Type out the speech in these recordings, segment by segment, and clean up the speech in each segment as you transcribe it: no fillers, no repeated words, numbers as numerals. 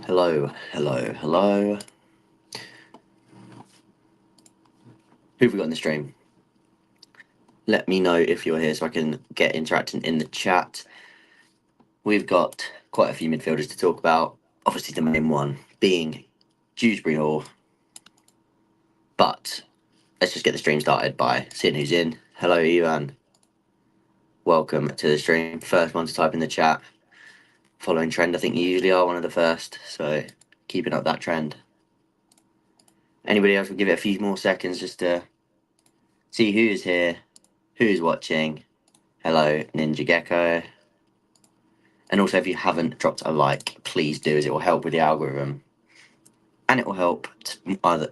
Hello, hello, hello. Who have we got in the stream? Let me know if you're here so I can get interacting in the chat. We've got quite a few midfielders to talk about. Obviously, the main one being Dewsbury-Hall. But let's just get the stream started by seeing who's in. Hello, Ivan. Welcome to the stream. First one to type in the chat. Following trend, I think you usually are one of the first. So keeping up that trend. Anybody else will give it a few more seconds just to see who's here, who's watching. Hello, Ninja Gecko. And also, if you haven't dropped a like, please do, as it will help with the algorithm. And it will help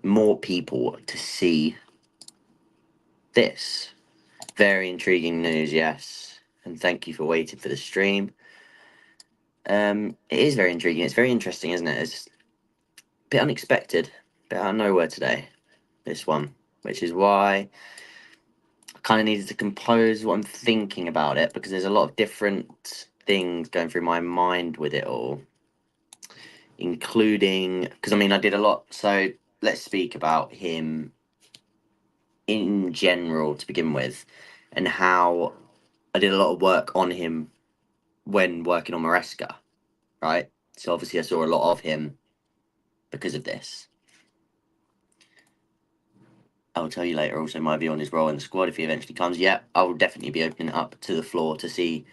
more people to see this. Very intriguing news, yes. And thank you for waiting for the stream. It is very intriguing. It's very interesting, isn't it? It's a bit unexpected, a bit out of nowhere today, this one. Which is why I kind of needed to compose what I'm thinking about it, because there's a lot of different things going through my mind with it all. Including, because I mean, I did a lot. So let's speak about him in general to begin with, and how I did a lot of work on him when working on Maresca, right? So obviously I saw a lot of him because of this. I'll tell you later also my view on his role in the squad if he eventually comes. Yeah, I will definitely be opening it up to the floor to see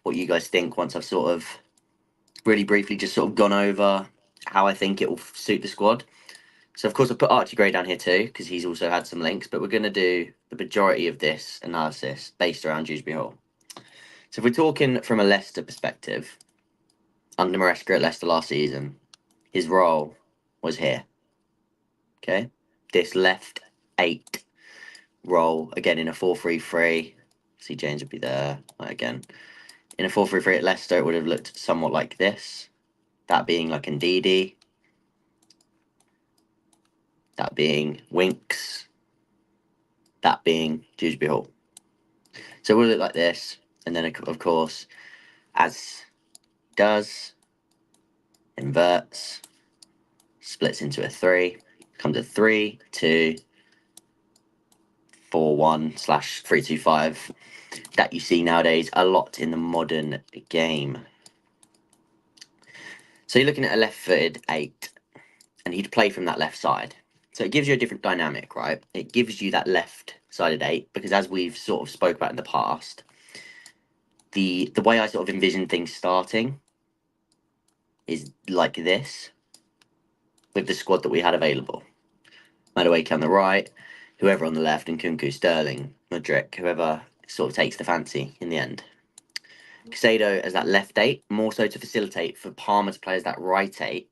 what you guys think once I've sort of really briefly just sort of gone over how I think it will suit the squad. So, of course, I put Archie Gray down here too, because he's also had some links, but we're going to do the majority of this analysis based around Dewsbury-Hall. So, if we're talking from a Leicester perspective, under Maresca at Leicester last season, his role was here. Okay? This left 8 role, again, in a 4-3-3. See, James would be there. Again, in a 4-3-3 at Leicester, it would have looked somewhat like this. That being like Ndidi. That being Winks. That being Dewsbury-Hall. So it will look like this, and then of course, as does, inverts, splits into a 3, comes a 3-2-4-1/3-2-5 that you see nowadays a lot in the modern game. So you're looking at a left-footed 8, and he'd play from that left side. So it gives you a different dynamic, right? It gives you that left-sided 8, because as we've sort of spoke about in the past, the way I sort of envision things starting is like this, with the squad that we had available. Madueke on the right, whoever on the left, and Kunku, Sterling, Mudryk, whoever sort of takes the fancy in the end. Caicedo as that left 8, more so to facilitate for Palmer to play as that right 8,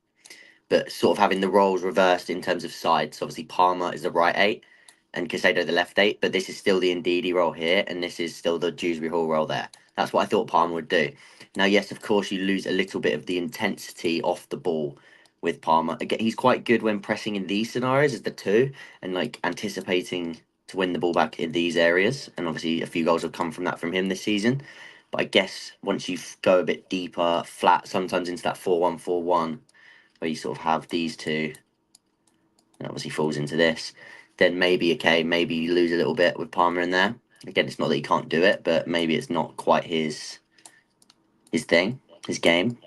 but sort of having the roles reversed in terms of sides. So obviously Palmer is the right 8 and Caicedo the left 8, but this is still the Ndidi role here, and this is still the Dewsbury-Hall role there. That's what I thought Palmer would do. Now, yes, of course, you lose a little bit of the intensity off the ball with Palmer. Again, he's quite good when pressing in these scenarios as the 2 and like anticipating to win the ball back in these areas. And obviously, a few goals have come from that from him this season. But I guess once you go a bit deeper, flat, sometimes into that 4-1-4-1, where you sort of have these two, and obviously falls into this, then maybe, okay, maybe you lose a little bit with Palmer in there. Again, it's not that he can't do it, but maybe it's not quite his thing, his game.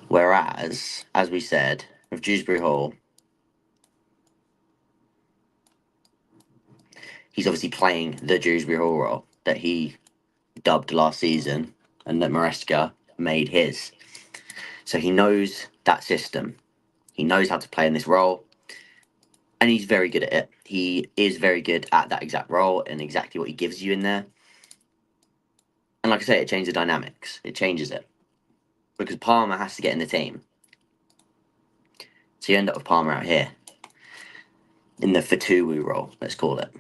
Whereas, as we said, with Dewsbury-Hall, he's obviously playing the Dewsbury-Hall role that he dubbed last season and that Maresca made his. So he knows that system. He knows how to play in this role, and he's very good at it. He is very good at that exact role and exactly what he gives you in there. And like I say, it changes the dynamics. It changes it. Because Palmer has to get in the team. So you end up with Palmer out here in the Fatuwu role, let's call it.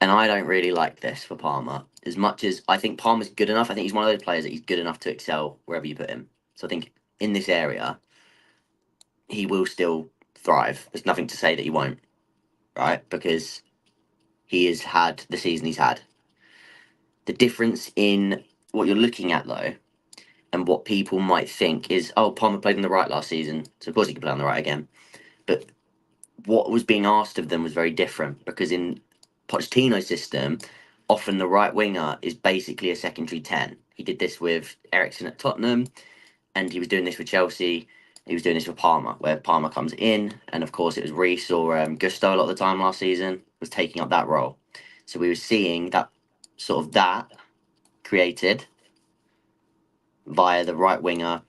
And I don't really like this for Palmer. As much as I think Palmer's good enough, I think he's one of those players that he's good enough to excel wherever you put him. So I think in this area, he will still thrive. There's nothing to say that he won't, right? Because he has had the season he's had. The difference in what you're looking at, though, and what people might think is, oh, Palmer played on the right last season, so of course he can play on the right again. But what was being asked of them was very different, because in Pochettino's system, often the right winger is basically a secondary 10. He did this with Eriksen at Tottenham, and he was doing this with Chelsea. He was doing this with Palmer, where Palmer comes in, and of course it was Reece or Gusto a lot of the time last season was taking up that role. So we were seeing that that created via the right winger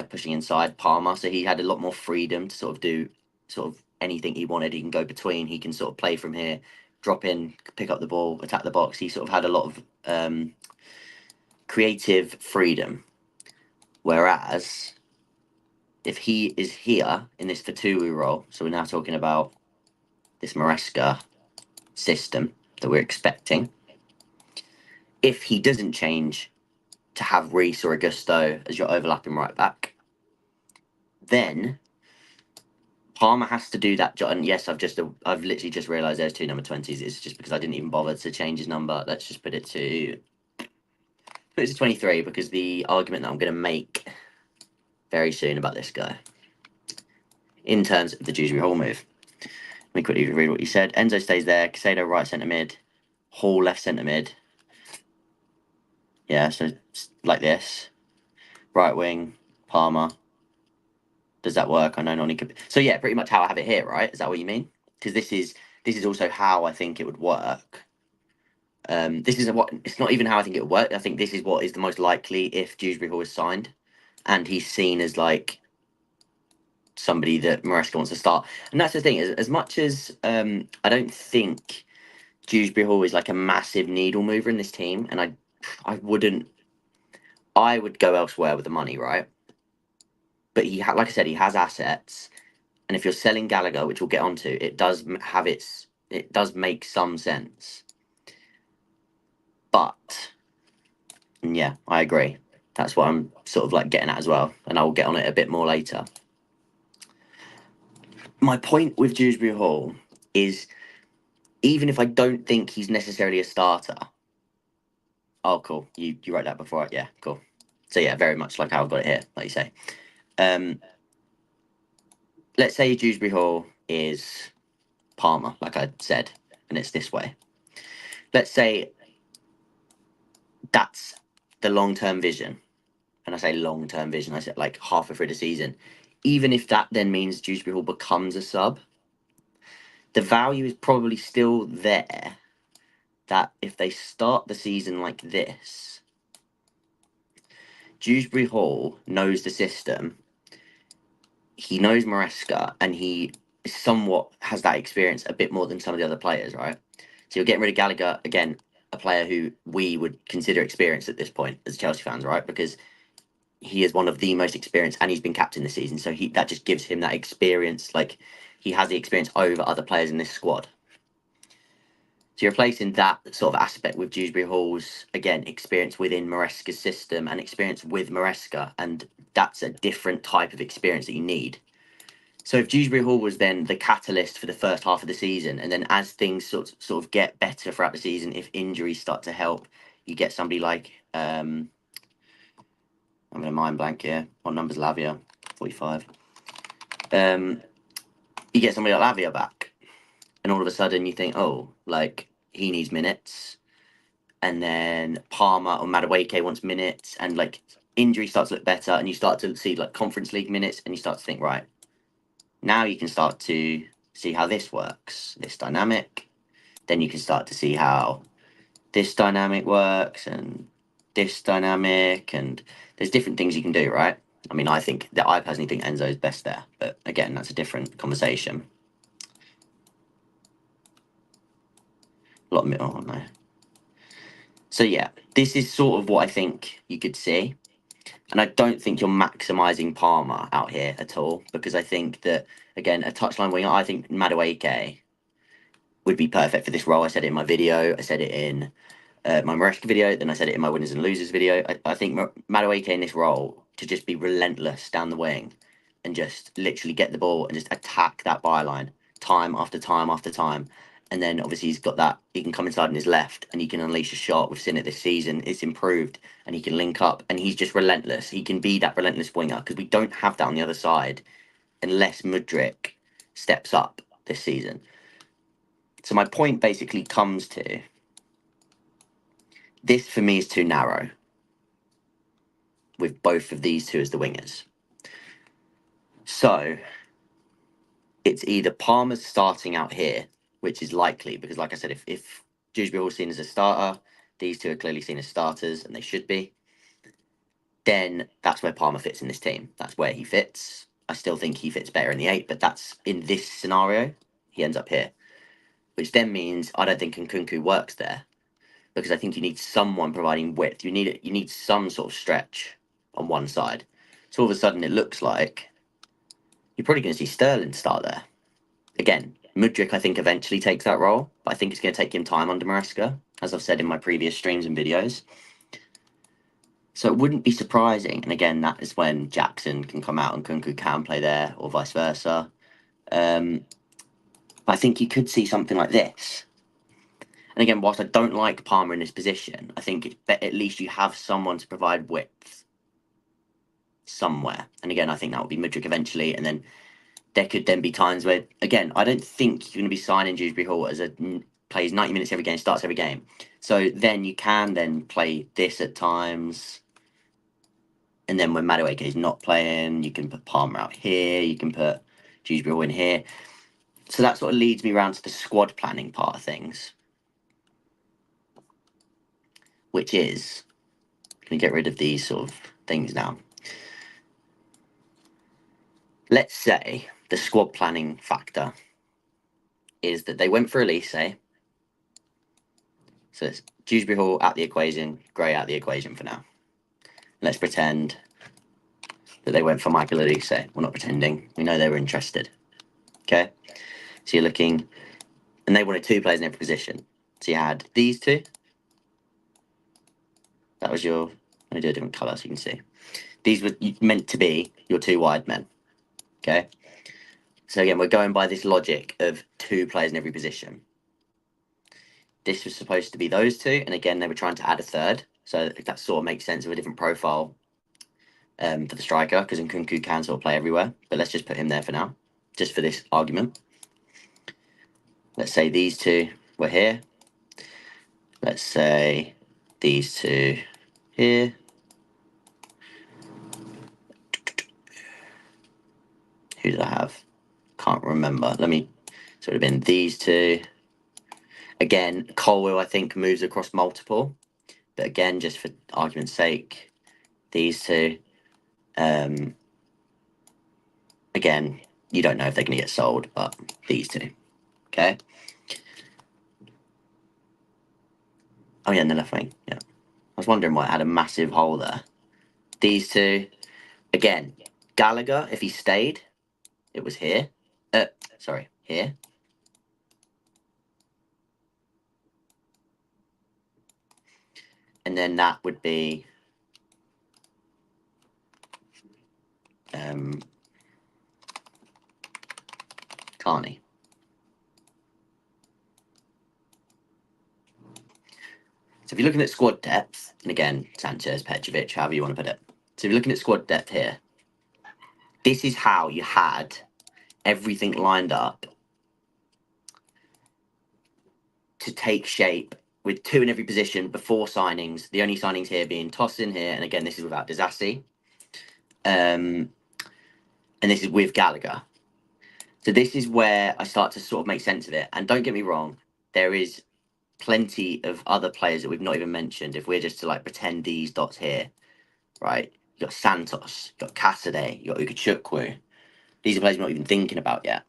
pushing inside Palmer. So he had a lot more freedom to do anything he wanted. He can go between. He can play from here, drop in, pick up the ball, attack the box. He had a lot of creative freedom. Whereas if he is here in this Fatowu role, so we're now talking about this Maresca system that we're expecting. If he doesn't change to have Reece or Augusto as your overlapping right back, then Palmer has to do that job. And yes, I've literally just realised there's 2 number 20s. It's just because I didn't even bother to change his number. Let's just put it to 23, because the argument that I'm going to make very soon about this guy in terms of the Dewsbury-Hall move. Let me quickly read what you said. Enzo stays there. Casado right centre mid. Hall left centre mid. Yeah, so like this. Right wing, Palmer. Does that work? I know Noni could. So yeah, pretty much how I have it here, right? Is that what you mean? Because this is also how I think it would work. This is what it's not even how I think it would work. I think this is what is the most likely if Dewsbury-Hall is signed, and he's seen as like somebody that Maresca wants to start. And that's the thing. As much as I don't think Dewsbury-Hall is like a massive needle mover in this team, and I would go elsewhere with the money, right? But like I said, he has assets, and if you're selling Gallagher, which we'll get onto, it does make some sense. But yeah, I agree. That's what I'm getting at as well, and I'll get on it a bit more later. My point with Dewsbury-Hall is, even if I don't think he's necessarily a starter. Oh, cool. You wrote that before. Yeah, cool. So yeah, very much like how I've got it here, like you say. Let's say Dewsbury-Hall is Palmer, like I said, and it's this way. Let's say that's the long-term vision. And I say long-term vision, I said like halfway through the season. Even if that then means Dewsbury-Hall becomes a sub, the value is probably still there that if they start the season like this, Dewsbury-Hall knows the system, he knows Maresca, and he somewhat has that experience a bit more than some of the other players, right? So you're getting rid of Gallagher, again, a player who we would consider experienced at this point as Chelsea fans, right? Because he is one of the most experienced, and he's been captain this season, so that just gives him that experience. Like, he has the experience over other players in this squad. So you're replacing that aspect with Dewsbury-Hall's, again, experience within Maresca's system and experience with Maresca, and that's a different type of experience that you need. So if Dewsbury-Hall was then the catalyst for the first half of the season, and then as things sort of get better throughout the season, if injuries start to help, you get somebody like I'm going to mind blank here. What number's Lavia? 45. You get somebody like Lavia back, and all of a sudden you think, oh, like, he needs minutes, and then Palmer or Madueke wants minutes, and like injury starts to look better, and you start to see like Conference League minutes, and you start to think, right, now you can start to see how this works, this dynamic. Then you can start to see how this dynamic works, and this dynamic, and there's different things you can do, right? I mean, I personally think Enzo is best there, but again, that's a different conversation. Oh no. So yeah, this is sort of what I think you could see. And I don't think you're maximising Palmer out here at all, because I think that, again, a touchline winger, I think Madueke would be perfect for this role. I said it in my video, I said it in my Maresca video, then I said it in my winners and losers video. I think Madueke in this role, to just be relentless down the wing and just literally get the ball and just attack that byline time after time after time, And then obviously he's got that, he can come inside on his left and he can unleash a shot. We've seen it this season. It's improved and he can link up and he's just relentless. He can be that relentless winger because we don't have that on the other side unless Mudryk steps up this season. So my point basically comes to, this for me is too narrow with both of these two as the wingers. So it's either Palmer's starting out here, which is likely because, like I said, if Dewsbury-Hall is seen as a starter, these two are clearly seen as starters, and they should be, then that's where Palmer fits in this team. That's where he fits. I still think he fits better in the 8, but that's in this scenario, he ends up here, which then means I don't think Nkunku works there because I think you need someone providing width. You need some sort of stretch on one side. So all of a sudden it looks like you're probably going to see Sterling start there. Again, Mudryk, I think, eventually takes that role, but I think it's going to take him time under Maresca, as I've said in my previous streams and videos. So it wouldn't be surprising, and again, that is when Jackson can come out and Nkunku can play there, or vice versa. But I think you could see something like this. And again, whilst I don't like Palmer in this position, I think at least you have someone to provide width somewhere. And again, I think that will be Mudryk eventually, and then there could then be times where, again, I don't think you're going to be signing Dewsbury-Hall as plays 90 minutes every game, starts every game. So then you can then play this at times. And then when Madueke is not playing, you can put Palmer out here. You can put Dewsbury-Hall in here. So that sort of leads me around to the squad planning part of things, which is, going to get rid of these sort of things now. Let's say the squad planning factor is that they went for Elise. So it's Dewsbury-Hall out the equation, Gray out the equation for now. Let's pretend that they went for Michael Elise. We're not pretending. We know they were interested. Okay? So you're looking, and they wanted 2 players in every position. So you had these 2. That was your, let me do a different colour so you can see. These were meant to be your 2 wide men. Okay? So again, we're going by this logic of 2 players in every position. This was supposed to be those 2, and again, they were trying to add a 3rd. So that sort of makes sense of a different profile for the striker, because Nkunku can sort of play everywhere. But let's just put him there for now, just for this argument. Let's say these 2 were here. Let's say these 2 here. Who did I have? Can't remember. So it would have been these 2. Again, Colwell, I think, moves across multiple. But again, just for argument's sake, these 2. Again, you don't know if they're going to get sold, but these 2. Okay? Oh, yeah, in the left wing. Yeah. I was wondering why it had a massive hole there. These 2. Again, Gallagher, if he stayed, it was here. Sorry, here. And then that would be Carney. So if you're looking at squad depth, and again, Sanchez, Petrovic, however you want to put it. So if you're looking at squad depth here, this is how you had everything lined up to take shape with 2 in every position before signings. The only signings here being Tosin here, and again, this is without Disasi. And this is with Gallagher. So this is where I start to sort of make sense of it. And don't get me wrong, there is plenty of other players that we've not even mentioned. If we're just to like pretend these dots here, right? You got Santos, you got Cassidy, you got Ukachukwu. These are players we're not even thinking about yet.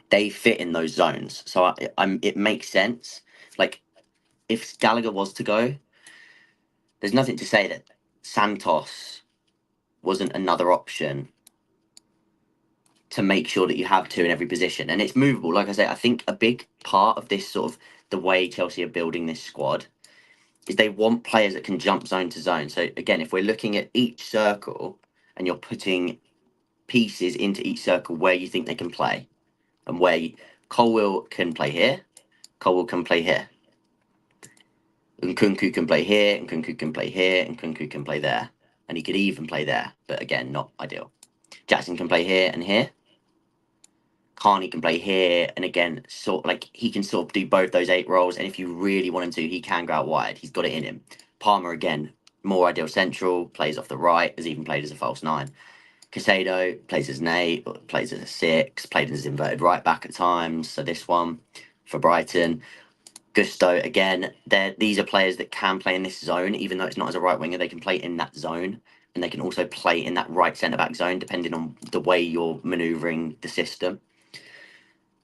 They fit in those zones, so it makes sense. Like if Gallagher was to go, there's nothing to say that Santos wasn't another option to make sure that you have 2 in every position, and it's movable. Like I say, I think a big part of this sort of the way Chelsea are building this squad is they want players that can jump zone to zone. So again, if we're looking at each circle and you're putting pieces into each circle where you think they can play and where Colwill can play here. Colwill can play here. Nkunku can play here. Nkunku can play here. Nkunku can play there. And he could even play there, but again, not ideal. Jackson can play here and here. Carney can play here, and again, sort of like he can sort of do both those 8 roles. And if you really want him to, he can go out wide. He's got it in him. Palmer again, more ideal central, plays off the right, has even played as a false 9. Casado plays as an 8, plays as a 6, played as inverted right back at times. So this one for Brighton. Gusto again. These are players that can play in this zone, even though it's not as a right winger. They can play in that zone, and they can also play in that right centre back zone, depending on the way you're manoeuvring the system.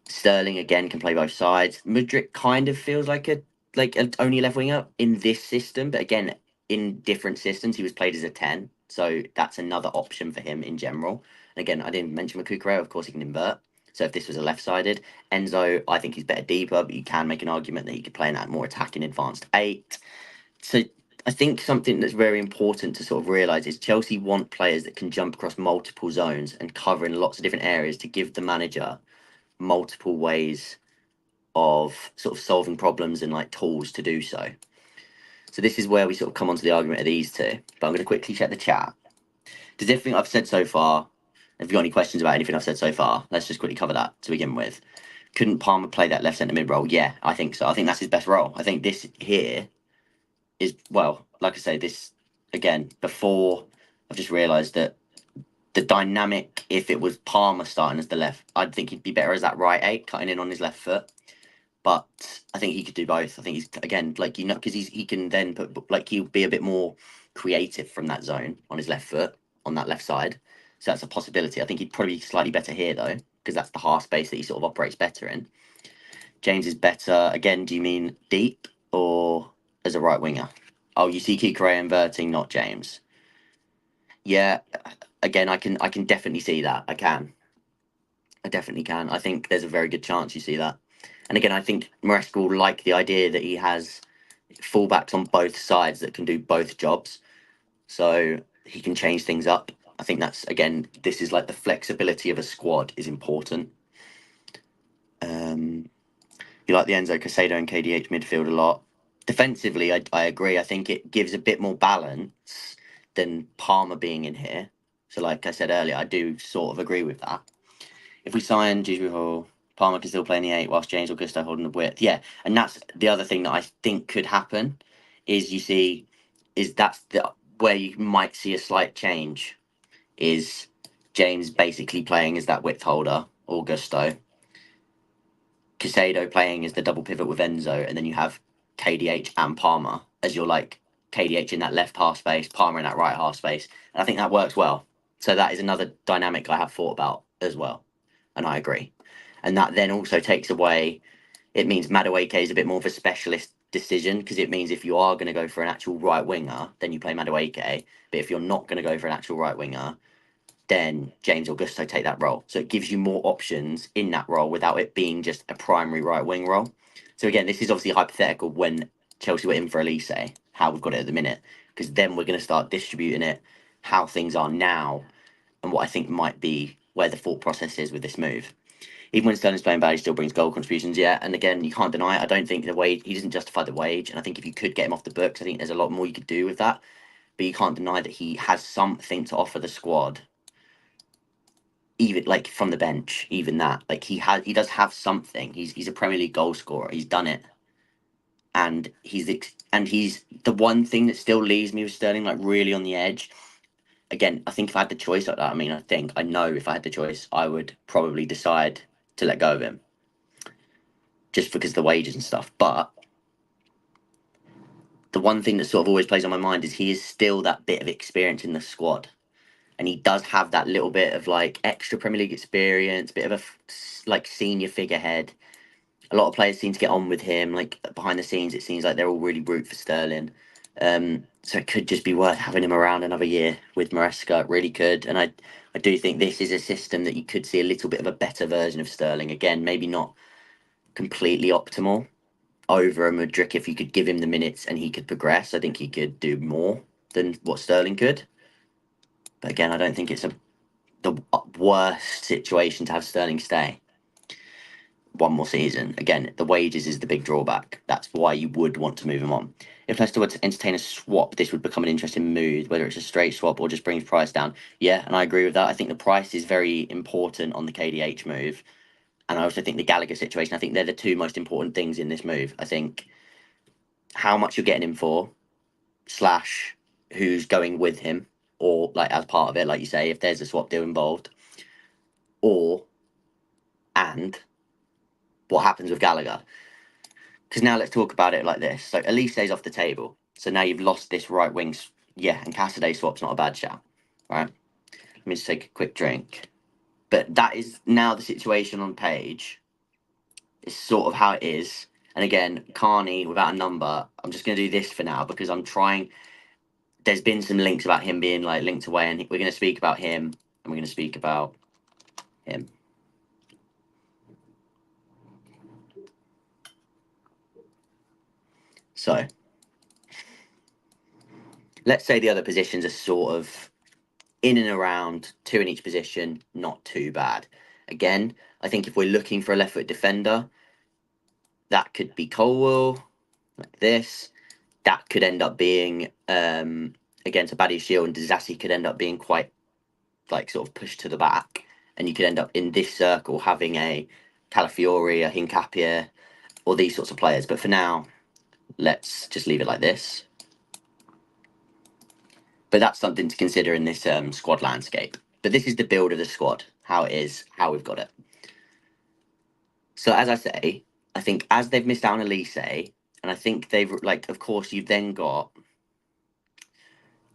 Sterling again can play both sides. Mudryk kind of feels like an only left winger in this system, but again, in different systems, he was played as a 10, so that's another option for him in general. And again, I didn't mention Cucurella, of course he can invert. So if this was a left-sided, Enzo, I think he's better deeper, but you can make an argument that he could play in that more attacking advanced 8. So I think something that's very important to sort of realise is Chelsea want players that can jump across multiple zones and cover in lots of different areas to give the manager multiple ways of sort of solving problems and like tools to do so. So this is where we sort of come onto the argument of these two. But I'm going to quickly check the chat. Does everything I've said so far, have you got any questions about anything I've said so far? Let's just quickly cover that to begin with. Couldn't Palmer play that left centre mid role? Yeah, I think so. I think that's his best role. I think this here is, well, like I say, this, again, before I've just realised that the dynamic, if it was Palmer starting as the left, I'd think he'd be better as that right 8, cutting in on his left foot. But I think he could do both. I think he's, again, like, you know, because he can then put, like, he'll be a bit more creative from that zone on his left foot, on that left side. So that's a possibility. I think he'd probably be slightly better here, though, because that's the half space that he sort of operates better in. James is better. Again, do you mean deep or as a right winger? Oh, you see Kikere inverting, not James. Yeah, again, I can definitely see that. I definitely can. I think there's a very good chance you see that. And again, I think Maresca will like the idea that he has fullbacks on both sides that can do both jobs. So he can change things up. I think that's, again, this is like the flexibility of a squad is important. You like the Enzo Casado and KDH midfield a lot. Defensively, I agree. I think it gives a bit more balance than Palmer being in here. So like I said earlier, I do sort of agree with that. If we sign Dewsbury-Hall, Palmer can still play in the 8 whilst James or Gusto holding the width. Yeah, and that's the other thing that I think could happen is that's where you might see a slight change is James basically playing as that width holder or Gusto. Casado playing as the double pivot with Enzo, and then you have KDH and Palmer as your like KDH in that left half space, Palmer in that right half space. And I think that works well. So that is another dynamic I have thought about as well. And I agree. And that then also takes away, it means Madueke is a bit more of a specialist decision because it means if you are going to go for an actual right winger, then you play Madueke. But if you're not going to go for an actual right winger, then James or Gusto take that role. So it gives you more options in that role without it being just a primary right wing role. So again, this is obviously hypothetical when Chelsea were in for Elise, how we've got it at the minute, because then we're going to start distributing it, how things are now, and what I think might be where the thought process is with this move. Even when Sterling's playing bad, he still brings goal contributions, yeah. And again, you can't deny it. I don't think the wage, he doesn't justify the wage. And I think if you could get him off the books, I think there's a lot more you could do with that. But you can't deny that he has something to offer the squad, even like from the bench, even that. Like he does have something. He's a Premier League goal scorer. He's done it. And he's the one thing that still leaves me with Sterling like really on the edge. Again, I think if I had the choice like that, I know if I had the choice, I would probably decide to let go of him. Just because of the wages and stuff. But the one thing that sort of always plays on my mind is he is still that bit of experience in the squad. And he does have that little bit of like extra Premier League experience, bit of a like senior figurehead. A lot of players seem to get on with him. Like behind the scenes, it seems like they're all really root for Sterling. So it could just be worth having him around another year with Maresca. It really could. And I do think this is a system that you could see a little bit of a better version of Sterling. Again, maybe not completely optimal over a Mudryk. If you could give him the minutes and he could progress, I think he could do more than what Sterling could. But again, I don't think it's the worst situation to have Sterling stay. one more season. Again, the wages is the big drawback. That's why you would want to move him on. If Leicester were to entertain a swap, this would become an interesting move, whether it's a straight swap or just brings price down. Yeah, and I agree with that. I think the price is very important on the KDH move. And I also think the Gallagher situation, I think they're the two most important things in this move. I think how much you're getting him for, / who's going with him, or like as part of it, like you say, if there's a swap deal involved, and what happens with Gallagher. Because now let's talk about it like this. So Elise's off the table. So now you've lost this right wing. Yeah, and Cassidy swap's not a bad shout, right? Let me just take a quick drink. But that is now the situation on page. It's sort of how it is. And again, Carney without a number. I'm just going to do this for now because I'm trying. There's been some links about him being like linked away, and we're going to speak about him, and we're going to speak about him. So let's say the other positions are sort of in and around 2 in each position, not too bad. Again, I think if we're looking for a left foot defender, that could be Colwell, like this. That could end up being against a Badia Shield, and Disassi could end up being quite like sort of pushed to the back, and you could end up in this circle having a Calafiori, a Hincapie, or these sorts of players. But for now, let's just leave it like this. But that's something to consider in this squad landscape. But this is the build of the squad, how it is, how we've got it. So as I say, I think as they've missed out on Elise, and I think they've, like, of course, you've then got,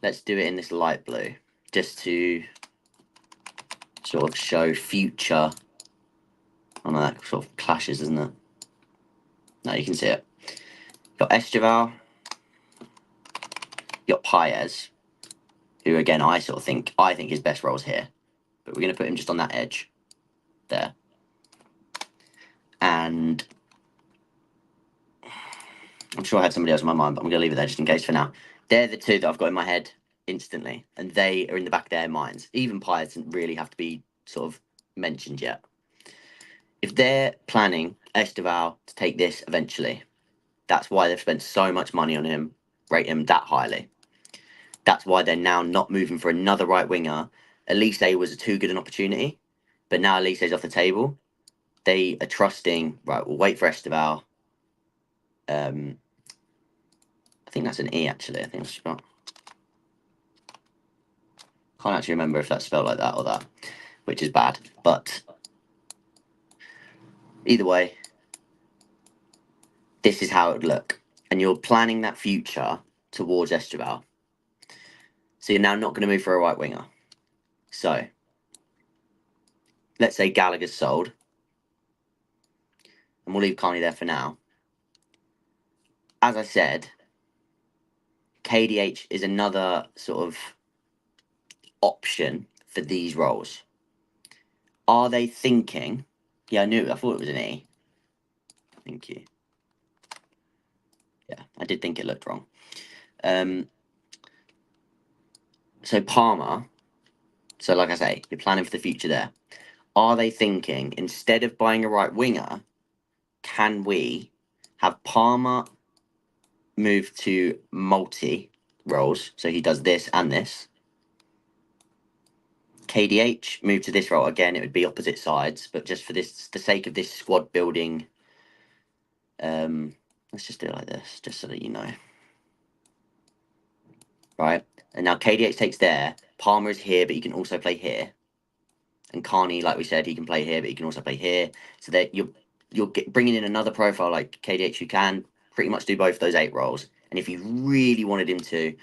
let's do it in this light blue, just to sort of show future. I know that sort of clashes, isn't it? No, you can see it. You've got Esteval, you've got Paez, who again I think his best role is here, but we're going to put him just on that edge there. And I'm sure I had somebody else in my mind, but I'm going to leave it there just in case for now. They're the two that I've got in my head instantly, and they are in the back of their minds. Even Paez doesn't really have to be sort of mentioned yet. If they're planning Esteval to take this eventually, that's why they've spent so much money on him, rate him that highly. That's why they're now not moving for another right winger. Elise was too good an opportunity, but now Elise's off the table. They are trusting, right, we'll wait for Esteval. I think that's an E, actually. I think it's spelled. Can't actually remember if that's spelled like that or that, which is bad. But either way, this is how it would look. And you're planning that future towards Esteval. So you're now not going to move for a right winger. So let's say Gallagher's sold. And we'll leave Carney there for now. As I said, KDH is another sort of option for these roles. Are they thinking? Yeah, I thought it was an E. Thank you. Yeah, I did think it looked wrong. So Palmer, so like I say, you're planning for the future there. Are they thinking, instead of buying a right winger, can we have Palmer move to multi roles? So he does this and this. KDH move to this role. Again, it would be opposite sides, but just for this, the sake of this squad building, let's just do it like this, just so that you know. Right? And now KDH takes there. Palmer is here, but he can also play here. And Carney, like we said, he can play here, but he can also play here. So that you're bringing in another profile like KDH who can pretty much do both those 8 roles. And if you really wanted him to,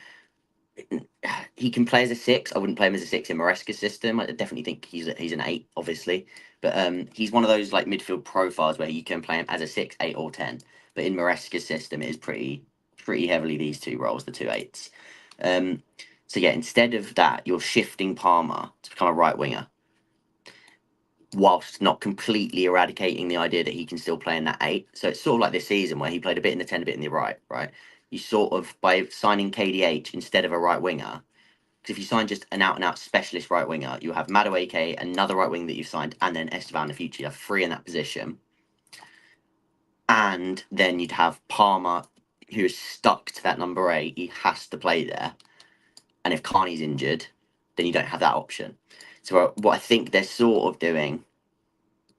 he can play as a 6. I wouldn't play him as a 6 in Maresca's system. I definitely think he's an 8, obviously. But he's one of those like midfield profiles where you can play him as a 6, 8, or 10. But in Maresca's system, it is pretty heavily these 2 roles, the 2 8s. So yeah, instead of that, you're shifting Palmer to become a right winger, whilst not completely eradicating the idea that he can still play in that 8. So it's sort of like this season where he played a bit in the 10, a bit in the right. You sort of, by signing KDH instead of a right winger, because if you sign just an out-and-out specialist right winger, you have Madueke, another right wing that you've signed, and then Esteban in the future. You have 3 in that position. And then you'd have Palmer, who is stuck to that number 8. He has to play there. And if Carney's injured, then you don't have that option. So what I think they're sort of doing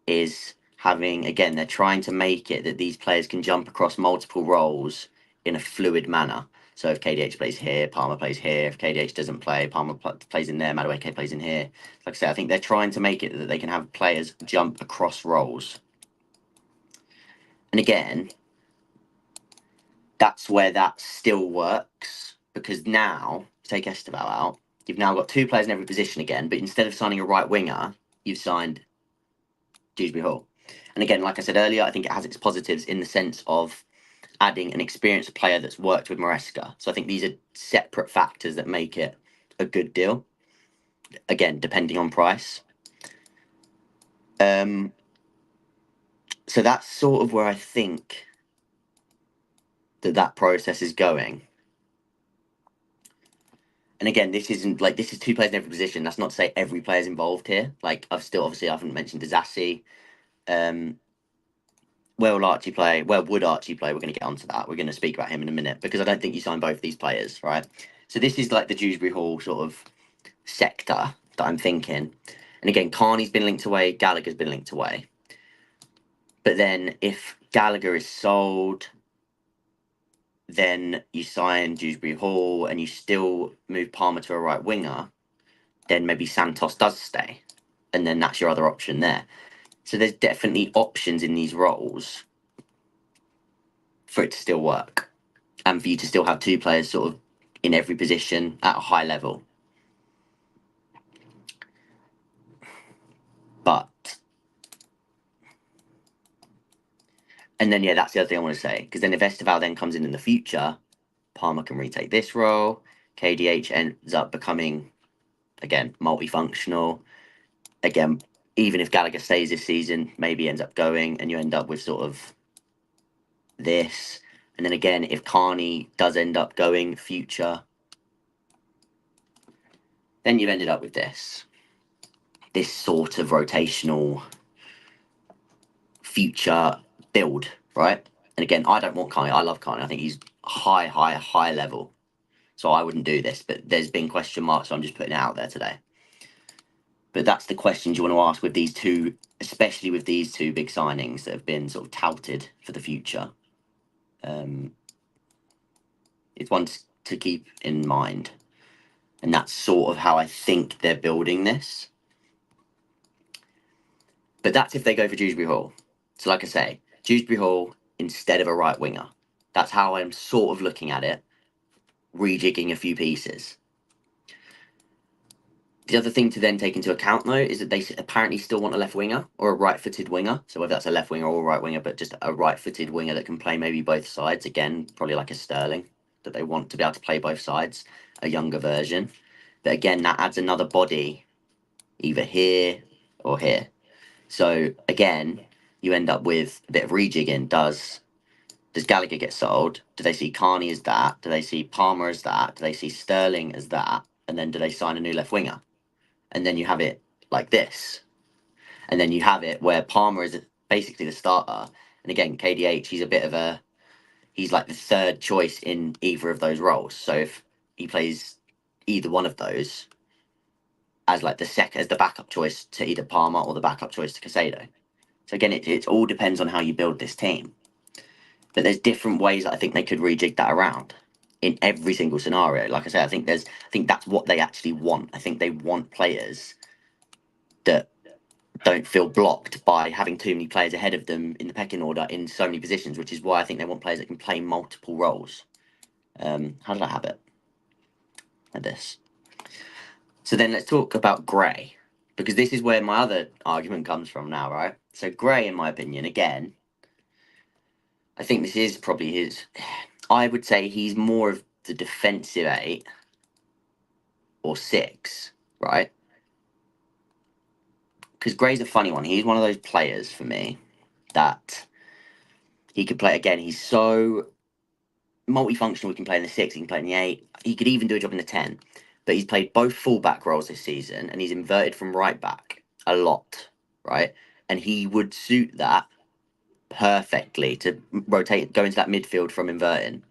is having, again, they're trying to make it that these players can jump across multiple roles in a fluid manner. So if KDH plays here, Palmer plays here. If KDH doesn't play, Palmer plays in there, Madueke plays in here. Like I said, I think they're trying to make it that they can have players jump across roles. And again, that's where that still works, because now, take Esteval out, you've now got 2 players in every position again, but instead of signing a right winger, you've signed Dewsbury-Hall. And again, like I said earlier, I think it has its positives in the sense of adding an experienced player that's worked with Maresca. So I think these are separate factors that make it a good deal. Again, depending on price. So that's sort of where I think that process is going. And again, this isn't like, this is 2 players in every position. That's not to say every player's involved here. Like, I haven't mentioned Dazassi. Where will Archie play? Where would Archie play? We're going to get onto that. We're going to speak about him in a minute, because I don't think you sign both these players, right? So this is like the Dewsbury-Hall sort of sector that I'm thinking. And again, Carney's been linked away, Gallagher's been linked away. But then if Gallagher is sold, then you sign Dewsbury-Hall and you still move Palmer to a right winger, then maybe Santos does stay. And then that's your other option there. So there's definitely options in these roles for it to still work, and for you to still have 2 players sort of in every position at a high level. And then, yeah, that's the other thing I want to say, because then if Esteval then comes in the future, Palmer can retake this role. KDH ends up becoming, again, multifunctional. Again, even if Gallagher stays this season, maybe ends up going, and you end up with sort of this. And then again, if Carney does end up going future, then you've ended up with this sort of rotational future build, right? And again, I don't want Carney. I love Carney. I think he's high level. So I wouldn't do this, but there's been question marks, so I'm just putting it out there today. But that's the questions you want to ask with these 2, especially with these 2 big signings that have been sort of touted for the future. It's one to keep in mind. And that's sort of how I think they're building this. But that's if they go for Dewsbury-Hall. So like I say, Dewsbury-Hall instead of a right winger. That's how I'm sort of looking at it, rejigging a few pieces. The other thing to then take into account, though, is that they apparently still want a left winger or a right-footed winger. So whether that's a left winger or a right winger, but just a right-footed winger that can play maybe both sides. Again, probably like a Sterling, that they want to be able to play both sides, a younger version. But again, that adds another body either here or here. So again, you end up with a bit of rejigging. Does Gallagher get sold? Do they see Carney as that? Do they see Palmer as that? Do they see Sterling as that? And then do they sign a new left winger? And then you have it like this. And then you have it where Palmer is basically the starter. And again, KDH, he's like the 3rd choice in either of those roles. So if he plays either one of those as like as the backup choice to either Palmer or the backup choice to Casado. So again, it all depends on how you build this team. But there's different ways that I think they could rejig that around in every single scenario. Like I said, I think that's what they actually want. I think they want players that don't feel blocked by having too many players ahead of them in the pecking order in so many positions, which is why I think they want players that can play multiple roles. How did I have it? Like this. So then let's talk about Gray, because this is where my other argument comes from now, right? So Gray, in my opinion, again, I think this is probably his. I would say he's more of the defensive 8 or 6, right? Because Gray's a funny one. He's one of those players for me that he could play. Again, he's so multifunctional. He can play in the 6, he can play in the 8. He could even do a job in the 10. But he's played both fullback roles this season, and he's inverted from right back a lot, right? And he would suit that perfectly to rotate, go into that midfield from inverting.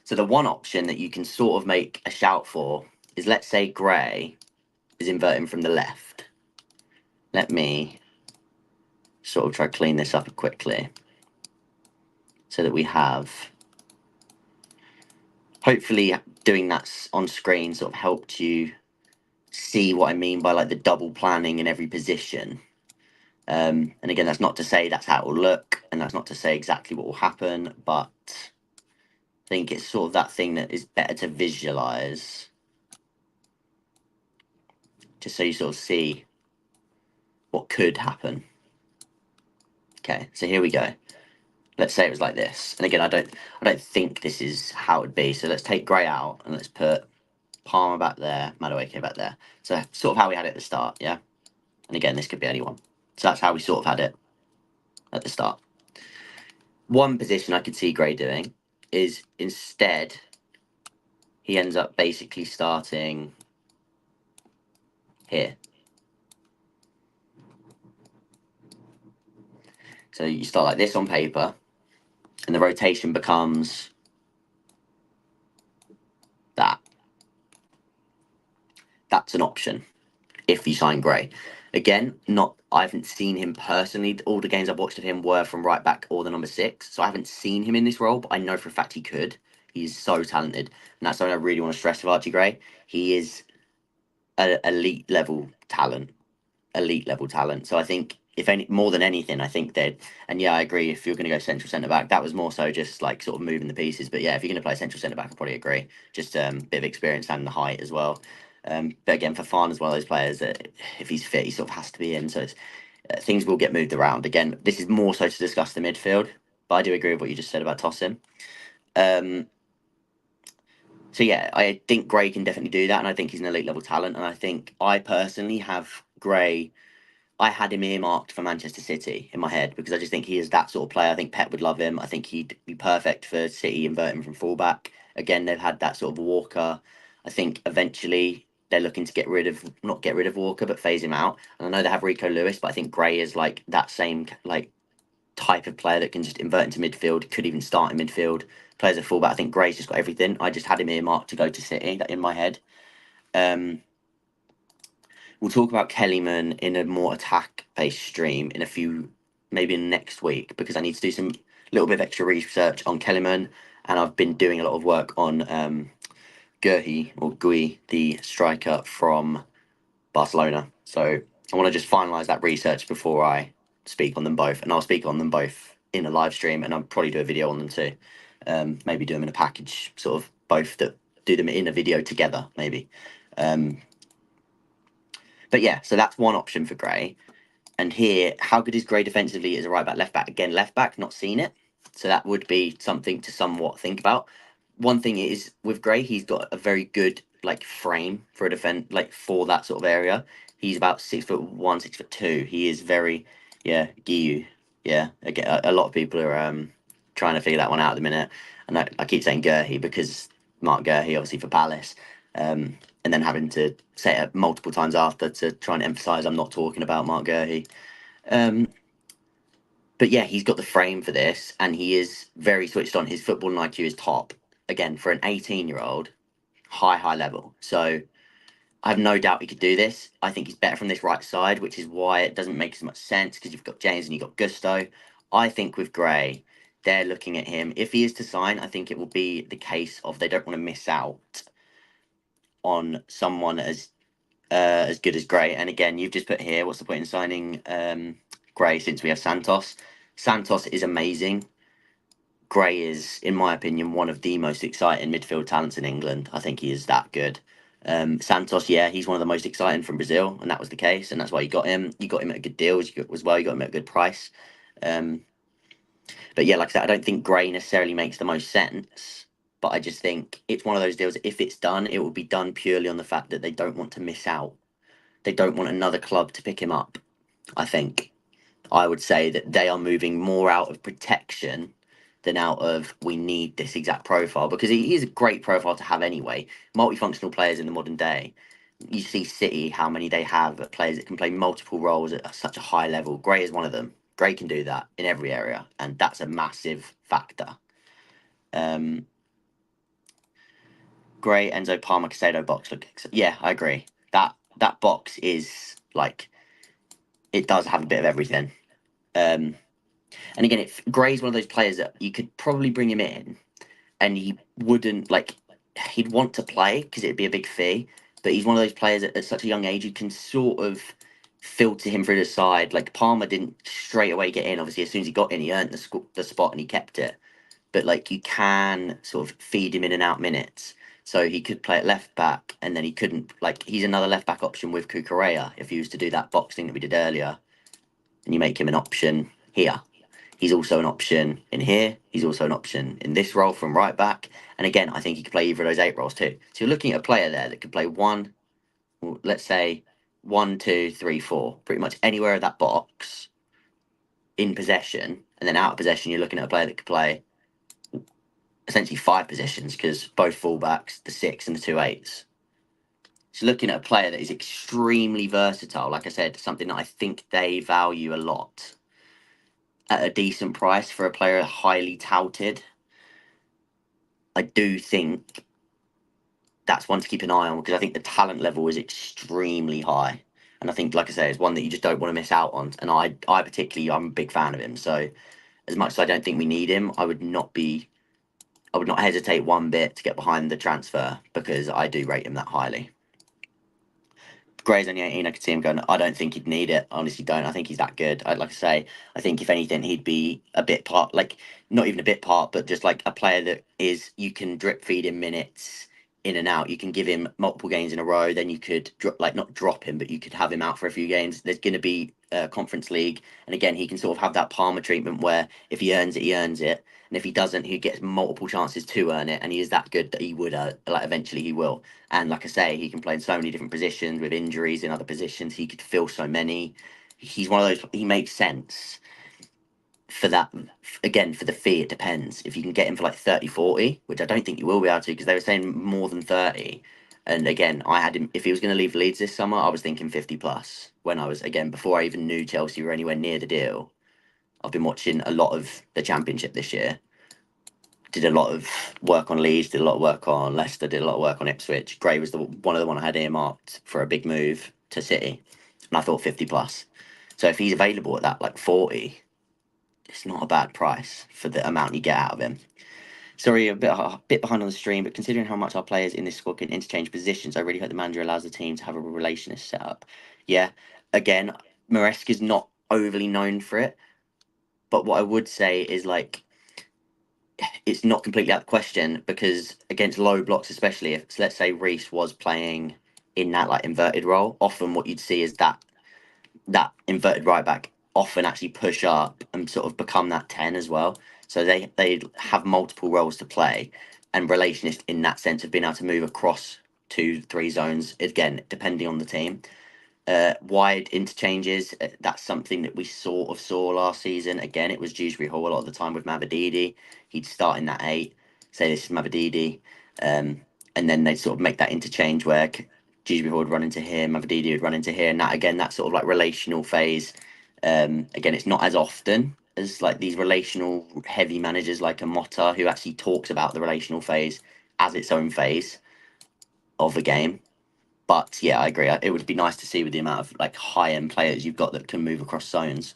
So the one option that you can sort of make a shout for is, let's say Gray is inverting from the left. Let me sort of try to clean this up quickly so that we have, hopefully doing that on screen sort of helped you see what I mean by like the double planning in every position. And again, that's not to say that's how it will look, and that's not to say exactly what will happen, but I think it's sort of that thing that is better to visualize, just so you sort of see what could happen. Okay, so here we go. Let's say it was like this, and again, I don't think this is how it would be. So let's take Gray out and let's put Palmer back there, Madueke back there. So sort of how we had it at the start, yeah. And again, this could be anyone. So that's how we sort of had it at the start. One position I could see Gray doing is, instead, he ends up basically starting here. So you start like this on paper, and the rotation becomes that. That's an option if you sign Gray. Again, I haven't seen him personally. All the games I've watched of him were from right back or the number 6. So I haven't seen him in this role, but I know for a fact he could. He's so talented. And that's something I really want to stress with Archie Gray. He is an elite level talent. Elite level talent. So I think, if any more than anything, I think that, and yeah, I agree, if you're going to go central centre back, that was more so just like sort of moving the pieces. But yeah, if you're going to play central centre back, I probably agree. Just bit of experience and the height as well. But again, for Farn as well, those players that if he's fit, he sort of has to be in. So it's, things will get moved around. Again, this is more so to discuss the midfield, but I do agree with what you just said about tossing. So yeah, I think Gray can definitely do that, and I think he's an elite level talent. And I think I personally have Gray. I had him earmarked for Manchester City in my head because I just think he is that sort of player. I think Pep would love him. I think he'd be perfect for City, inverting from fullback. Again, they've had that sort of Walker. I think eventually they're looking to not get rid of Walker, but phase him out. And I know they have Rico Lewis, but I think Gray is like that same like type of player that can just invert into midfield, could even start in midfield, plays a fullback. I think Gray's just got everything. I just had him earmarked to go to City in my head. We'll talk about Kellyman in a more attack-based stream in a few, maybe in next week, because I need to do some little bit of extra research on Kellyman, and I've been doing a lot of work on Gui, the striker from Barcelona. So I want to just finalise that research before I speak on them both, and I'll speak on them both in a live stream, and I'll probably do a video on them too. Maybe do them in a package, sort of both that do them in a video together, maybe. But yeah, so that's one option for Gray. And here, how good is Gray defensively as a right back, left back? Again, left back, not seen it. So that would be something to somewhat think about. One thing is with Gray, he's got a very good like frame for a defense, like for that sort of area. He's about 6'1", 6'2". He is very, yeah, Giyu. Yeah, again, a lot of people are trying to figure that one out at the minute. And I keep saying Gurhey because Mark Gurhey, obviously for Palace. And then having to say it multiple times after to try and emphasise I'm not talking about Mark Gurhey. But yeah, he's got the frame for this, and he is very switched on. His footballing IQ is top. Again, for an 18-year-old, high level. So I have no doubt he could do this. I think he's better from this right side, which is why it doesn't make as much sense, because you've got James and you've got Gusto. I think with Gray, they're looking at him. If he is to sign, I think it will be the case of they don't want to miss out on someone as good as Gray. And again, you've just put here, what's the point in signing Gray since we have Santos? Santos is amazing. Gray is, in my opinion, one of the most exciting midfield talents in England. I think he is that good. Santos, yeah, he's one of the most exciting from Brazil, and that was the case, and that's why you got him. You got him at a good deal as well. You got him at a good price. But yeah, like I said, I don't think Gray necessarily makes the most sense. But I just think it's one of those deals. If it's done, it will be done purely on the fact that they don't want to miss out. They don't want another club to pick him up. I think I would say that they are moving more out of protection than out of we need this exact profile, because he is a great profile to have anyway. Multifunctional players in the modern day. You see City, how many they have, players that can play multiple roles at such a high level. Gray is one of them. Gray can do that in every area, and that's a massive factor. Gray, Enzo, Palmer, Casado box. Look, yeah, I agree. That box is like, it does have a bit of everything. And again, Gray's one of those players that you could probably bring him in, and he wouldn't like. He'd want to play because it'd be a big fee, but he's one of those players at such a young age you can sort of filter him through the side. Like Palmer didn't straight away get in. Obviously, as soon as he got in, he earned the spot and he kept it. But like you can sort of feed him in and out minutes. So he could play at left back, and then he couldn't. Like he's another left back option with Cucurella if he was to do that boxing that we did earlier, and you make him an option here. He's also an option in here. He's also an option in this role from right back. And again, I think he could play either of those 8 roles too. So you're looking at a player there that could play one, let's say 1, 2, 3, 4, pretty much anywhere of that box in possession. And then out of possession, you're looking at a player that could play essentially 5 positions because both fullbacks, the 6 and the 2 8s. So looking at a player that is extremely versatile, like I said, something that I think they value a lot at a decent price for a player highly touted. I do think that's one to keep an eye on because I think the talent level is extremely high. And I think, like I say, it's one that you just don't want to miss out on. And I particularly, I'm a big fan of him. So as much as I don't think we need him, I would not hesitate one bit to get behind the transfer because I do rate him that highly. Gray's only 18. I could see him going, I don't think he'd need it. I honestly don't. I think he's that good. Like I say, I think if anything, he'd be a bit part, like not even a bit part, but just like a player that is, you can drip feed him minutes in and out. You can give him multiple games in a row. Then you could not drop him, but you could have him out for a few games. There's going to be a Conference League. And again, he can sort of have that Palmer treatment where if he earns it, he earns it. And if he doesn't, he gets multiple chances to earn it. And he is that good that he would, like eventually he will. And like I say, he can play in so many different positions with injuries in other positions. He could fill so many. He's one of those, he makes sense for that. Again, for the fee, it depends. If you can get him for like 30, 40, which I don't think you will be able to because they were saying more than 30. And again, I had him, if he was going to leave Leeds this summer, I was thinking 50 plus when I was, again, before I even knew Chelsea were anywhere near the deal. I've been watching a lot of the Championship this year. Did a lot of work on Leeds, did a lot of work on Leicester, did a lot of work on Ipswich. Gray was one of the one I had earmarked for a big move to City, and I thought 50 plus. So if he's available at that like 40, it's not a bad price for the amount you get out of him. Sorry, a bit behind on the stream, but considering how much our players in this squad can interchange positions, I really hope the manager allows the team to have a relationist set up. Yeah, again, Maresca's not overly known for it, but what I would say is like, it's not completely out of the question because against low blocks, especially if let's say Reece was playing in that like inverted role, often what you'd see is that inverted right back often actually push up and sort of become that 10 as well. So they have multiple roles to play, and relationist in that sense of being able to move across 2-3 zones again depending on the team. Wide interchanges, that's something that we sort of saw last season. Again, it was Dewsbury-Hall a lot of the time with Mavididi. He'd start in that 8, say this is Mavididi, and then they'd sort of make that interchange where Dewsbury-Hall would run into here, Mavididi would run into here, and that sort of like relational phase. Again, it's not as often as like these relational heavy managers like a Motta who actually talks about the relational phase as its own phase of the game. But yeah, I agree. It would be nice to see with the amount of like high-end players you've got that can move across zones.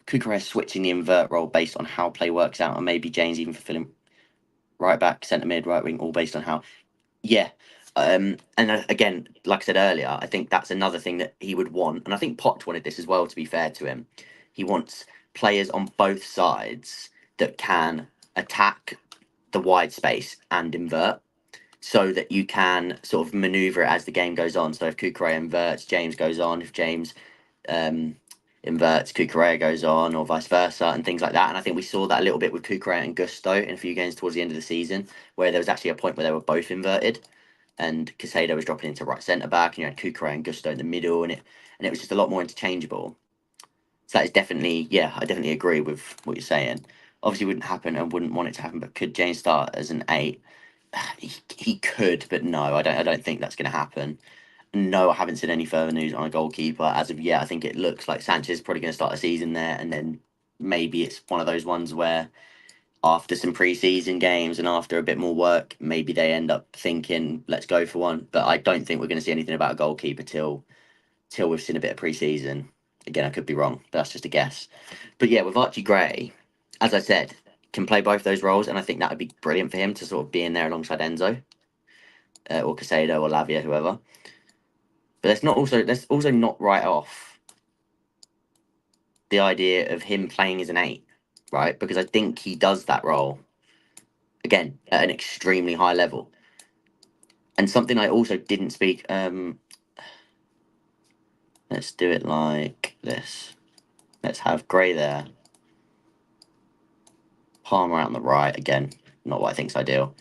Kukureya switching the invert role based on how play works out, and maybe James even fulfilling right back, centre mid, right wing, all based on how. Yeah, and again, like I said earlier, I think that's another thing that he would want, and I think Poch wanted this as well. To be fair to him, he wants players on both sides that can attack the wide space and invert, so that you can sort of maneuver it as the game goes on. So if Cucurella inverts, James goes on. If James inverts, Cucurella goes on, or vice versa, and things like that. And I think we saw that a little bit with Cucurella and Gusto in a few games towards the end of the season, where there was actually a point where they were both inverted, and Casado was dropping into right centre back, and you had Cucurella and Gusto in the middle, and it was just a lot more interchangeable. So that is definitely, yeah, I definitely agree with what you're saying. Obviously, wouldn't happen and wouldn't want it to happen, but could James start as an 8? He could, but no, I don't think that's going to happen. No, I haven't seen any further news on a goalkeeper as of yet. I think it looks like Sanchez is probably going to start the season there, and then maybe it's one of those ones where after some pre-season games and after a bit more work, maybe they end up thinking, let's go for one. But I don't think we're going to see anything about a goalkeeper till we've seen a bit of pre-season. Again, I could be wrong, but that's just a guess. But yeah, with Archie Gray, as I said, can play both those roles, and I think that would be brilliant for him to sort of be in there alongside Enzo, or Casado, or Lavia, whoever. But let's also not write off the idea of him playing as an 8, right? Because I think he does that role again at an extremely high level. And something I also didn't speak. Let's do it like this. Let's have Gray there. Palmer out on the right. Again, not what I think's ideal.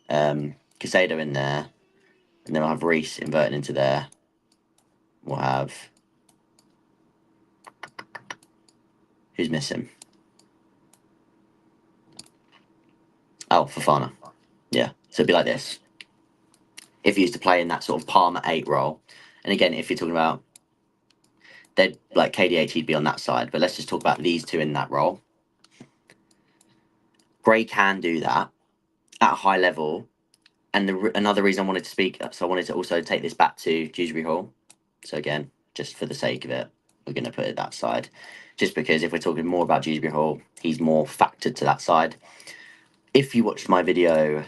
Casado in there. And then we'll have Reece inverted into there. We'll have... Who's missing? Oh, Fofana. Yeah, so it'd be like this. If he used to play in that sort of Palmer 8 role. And again, if you're talking about... They'd, like KDH, he'd be on that side. But let's just talk about these two in that role. Gray can do that at a high level. And another reason I wanted to speak, so I wanted to also take this back to Dewsbury-Hall. So again, just for the sake of it, we're going to put it that side. Just because if we're talking more about Dewsbury-Hall, he's more factored to that side. If you watched my video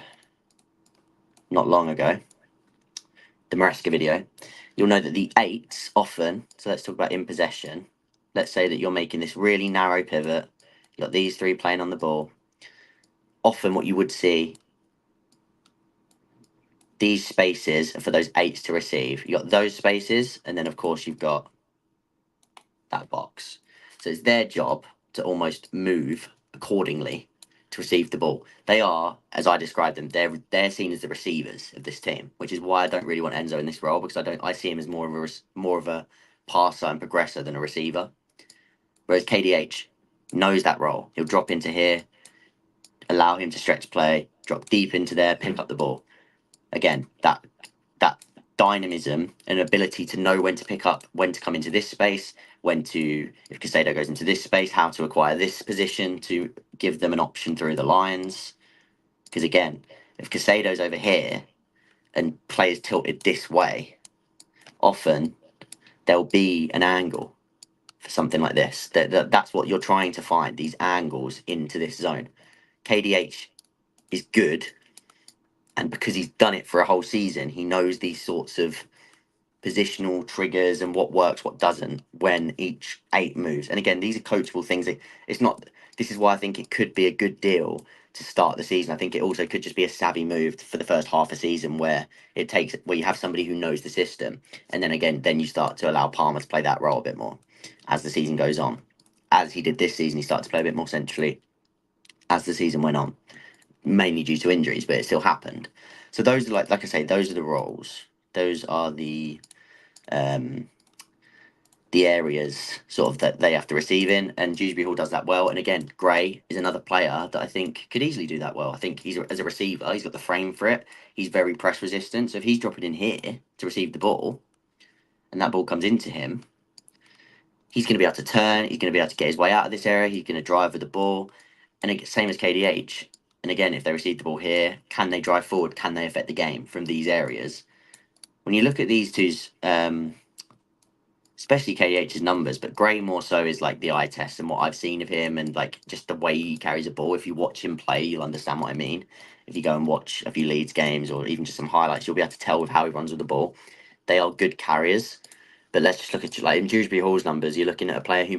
not long ago, the Maresca video, you'll know that the 8s often, so let's talk about in possession. Let's say that you're making this really narrow pivot. You've got these 3 playing on the ball. Often what you would see, these spaces are for those 8s to receive. You've got those spaces, and then of course you've got that box. So it's their job to almost move accordingly to receive the ball. They are, as I described them, they're seen as the receivers of this team, which is why I don't really want Enzo in this role, because I see him as more of a passer and progressor than a receiver. Whereas KDH knows that role. He'll drop into here, allow him to stretch play, drop deep into there, pick up the ball. Again, that dynamism and ability to know when to pick up, when to come into this space, if Casado goes into this space, how to acquire this position to give them an option through the lines. Because again, if Casado's over here and players tilted this way, often there'll be an angle for something like this. That's what you're trying to find, these angles into this zone. KDH is good, and because he's done it for a whole season, he knows these sorts of positional triggers and what works, what doesn't, when each 8 moves. And again, these are coachable things. It's not. This is why I think it could be a good deal to start the season. I think it also could just be a savvy move for the first half of season where you have somebody who knows the system, and then you start to allow Palmer to play that role a bit more as the season goes on. As he did this season, he started to play a bit more centrally as the season went on, mainly due to injuries, but it still happened. So those are like I say, those are the roles. Those are the areas sort of that they have to receive in, and Dewsbury-Hall does that well. And again, Gray is another player that I think could easily do that well. I think as a receiver, he's got the frame for it. He's very press resistant. So if he's dropping in here to receive the ball, and that ball comes into him, he's going to be able to turn. He's going to be able to get his way out of this area. He's going to drive with the ball, and same as KDH. And again, if they receive the ball here, can they drive forward? Can they affect the game from these areas? When you look at these two's, especially KDH's numbers, but Gray more so is like the eye test and what I've seen of him and like just the way he carries a ball. If you watch him play, you'll understand what I mean. If you go and watch a few Leeds games or even just some highlights, you'll be able to tell with how he runs with the ball. They are good carriers. But let's just look at like in Dewsbury-Hall's numbers, you're looking at a player he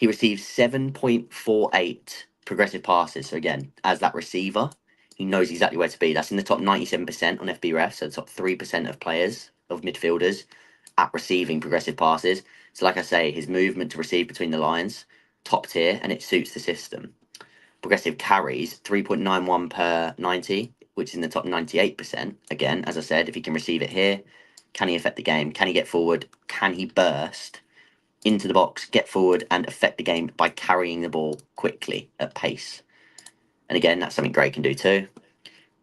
receives 7.48 progressive passes. So again, as that receiver, he knows exactly where to be. That's in the top 97% on FBref, so the top 3% of players, of midfielders, at receiving progressive passes. So like I say, his movement to receive between the lines, top tier, and it suits the system. Progressive carries, 3.91 per 90, which is in the top 98%. Again, as I said, if he can receive it here, can he affect the game? Can he get forward? Can he burst into the box, get forward, and affect the game by carrying the ball quickly at pace? And again, that's something Gray can do too.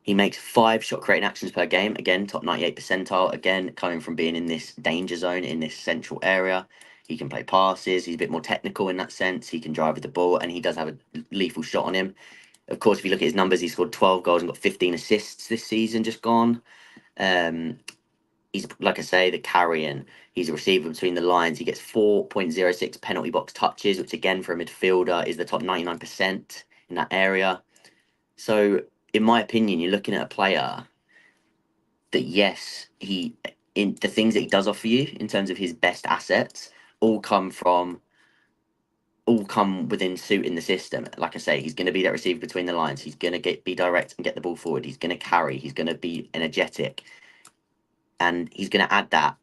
He makes 5 shot creating actions per game. Again, top 98 percentile. Again, coming from being in this danger zone, in this central area. He can play passes. He's a bit more technical in that sense. He can drive with the ball, and he does have a lethal shot on him. Of course, if you look at his numbers, he scored 12 goals and got 15 assists this season just gone. He's, like I say, the carrion. He's a receiver between the lines. He gets 4.06 penalty box touches, which again for a midfielder is the top 99% in that area. So, in my opinion, you're looking at a player that, yes, in the things that he does offer you in terms of his best assets all come within suit in the system. Like I say, he's going to be that receiver between the lines. He's going to be direct and get the ball forward. He's going to carry. He's going to be energetic, and he's going to add that.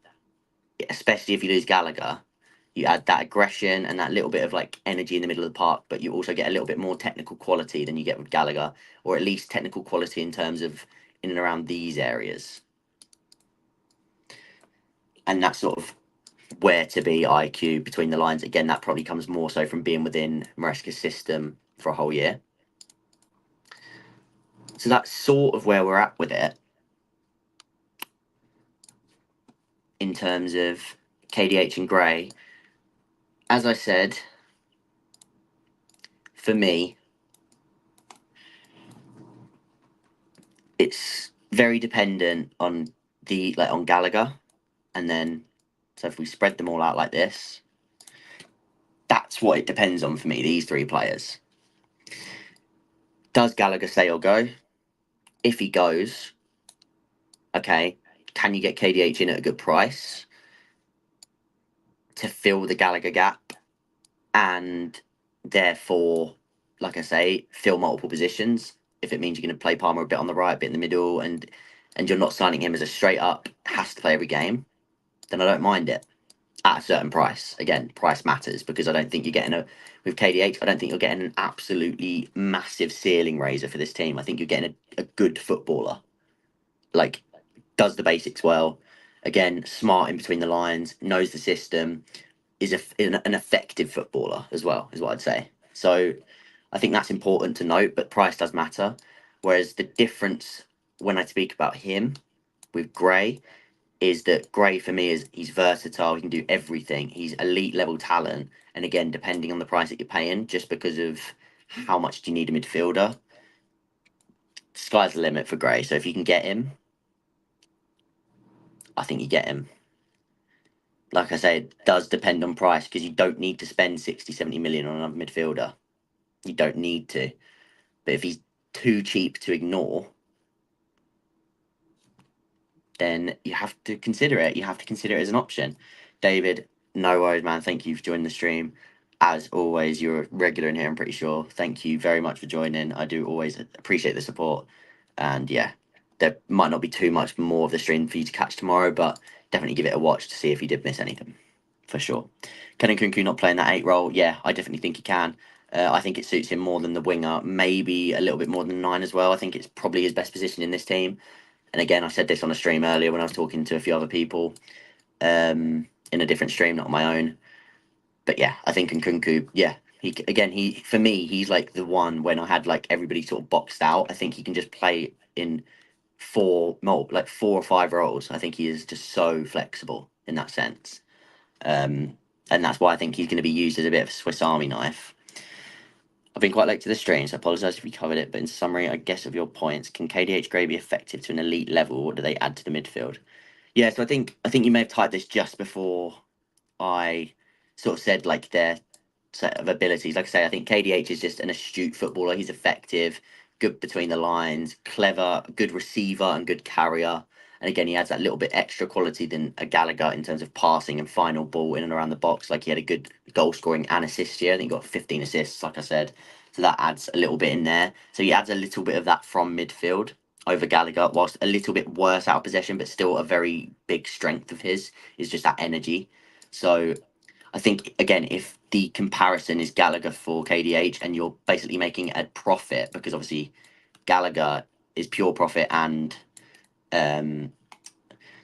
Especially if you lose Gallagher, you add that aggression and that little bit of like energy in the middle of the park, but you also get a little bit more technical quality than you get with Gallagher, or at least technical quality in terms of in and around these areas. And that's sort of where to be IQ between the lines. Again, that probably comes more so from being within Maresca's system for a whole year. So that's sort of where we're at with it in terms of KDH and Gray. As I said, for me, it's very dependent on on Gallagher, and then so if we spread them all out like this, that's what it depends on for me. These three players. Does Gallagher stay or go? If he goes, okay, can you get KDH in at a good price to fill the Gallagher gap, and therefore, like I say, fill multiple positions? If it means you're going to play Palmer a bit on the right, a bit in the middle, and you're not signing him as a straight up has to play every game, then I don't mind it at a certain price. Again, price matters, because I don't think you're getting with KDH, I don't think you're getting an absolutely massive ceiling raiser for this team. I think you're getting a good footballer. Like, does the basics well. Again, smart in between the lines, knows the system, is an effective footballer as well, is what I'd say. So I think that's important to note, but price does matter. Whereas the difference when I speak about him with Gray is that Gray for me is he's versatile. He can do everything. He's elite level talent. And again, depending on the price that you're paying, just because of how much do you need a midfielder, sky's the limit for Gray. So if you can get him, I think you get him. Like I say, it does depend on price, because you don't need to spend 60, 70 million on another midfielder. You don't need to. But if he's too cheap to ignore, then you have to consider it. You have to consider it as an option. David, no worries, man. Thank you for joining the stream. As always, you're a regular in here, I'm pretty sure. Thank you very much for joining. I do always appreciate the support. And yeah, there might not be too much more of the stream for you to catch tomorrow, but definitely give it a watch to see if you did miss anything. For sure. Kiernan Kunku not playing that 8 role? Yeah, I definitely think he can. I think it suits him more than the winger, maybe a little bit more than 9 as well. I think it's probably his best position in this team. And again, I said this on a stream earlier when I was talking to a few other people in a different stream, not on my own. But yeah, I think Nkunku, yeah, he for me, he's like the one when I had like everybody sort of boxed out. I think he can just play in 4 or 5 roles. I think he is just so flexible in that sense. And that's why I think he's going to be used as a bit of a Swiss Army knife. I've been quite late to the stream, so I apologise if we covered it. But in summary, I guess of your points, can KDH Gray be effective to an elite level? What do they add to the midfield? Yeah, so I think you may have typed this just before I sort of said like their set of abilities. Like I say, I think KDH is just an astute footballer. He's effective, good between the lines, clever, good receiver and good carrier. And again, he adds that little bit extra quality than a Gallagher in terms of passing and final ball in and around the box. Like he had a good goal scoring and assist year. I think he got 15 assists, like I said. So that adds a little bit in there. So he adds a little bit of that from midfield over Gallagher, whilst a little bit worse out of possession, but still a very big strength of his is just that energy. So I think, again, if the comparison is Gallagher for KDH and you're basically making a profit, because obviously Gallagher is pure profit and so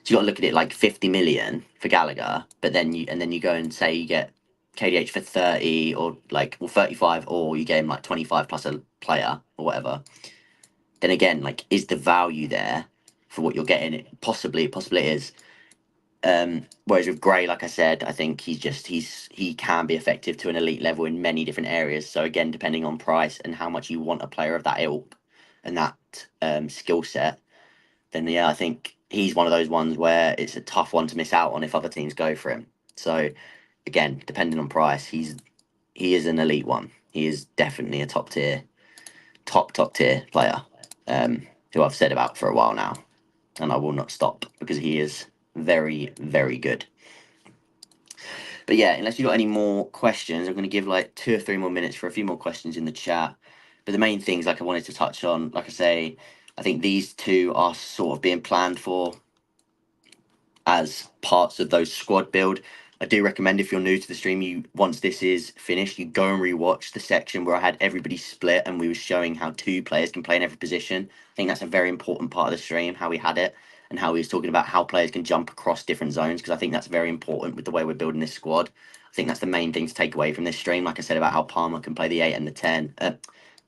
you got to look at it like 50 million for Gallagher, but then you go and say you get KDH for 30 or 35, or you get him like 25 plus a player or whatever. Then again, like, is the value there for what you're getting? Possibly it is. Whereas with Gray, like I said, I think he can be effective to an elite level in many different areas. So again, depending on price and how much you want a player of that ilk and that skill set, then yeah, I think he's one of those ones where it's a tough one to miss out on if other teams go for him. So again, depending on price, he is an elite one. He is definitely a top tier player, who I've said about for a while now, and I will not stop because he is very, very good. But yeah, unless you got any more questions, I'm going to give like 2 or 3 more minutes for a few more questions in the chat. But the main things like I wanted to touch on, like I say, I think these two are sort of being planned for as parts of those squad build. I do recommend if you're new to the stream, you once this is finished, you go and rewatch the section where I had everybody split and we were showing how 2 players can play in every position. I think that's a very important part of the stream, how we had it and how we was talking about how players can jump across different zones, because I think that's very important with the way we're building this squad. I think that's the main thing to take away from this stream. Like I said about how Palmer can play the 8 and the 10, the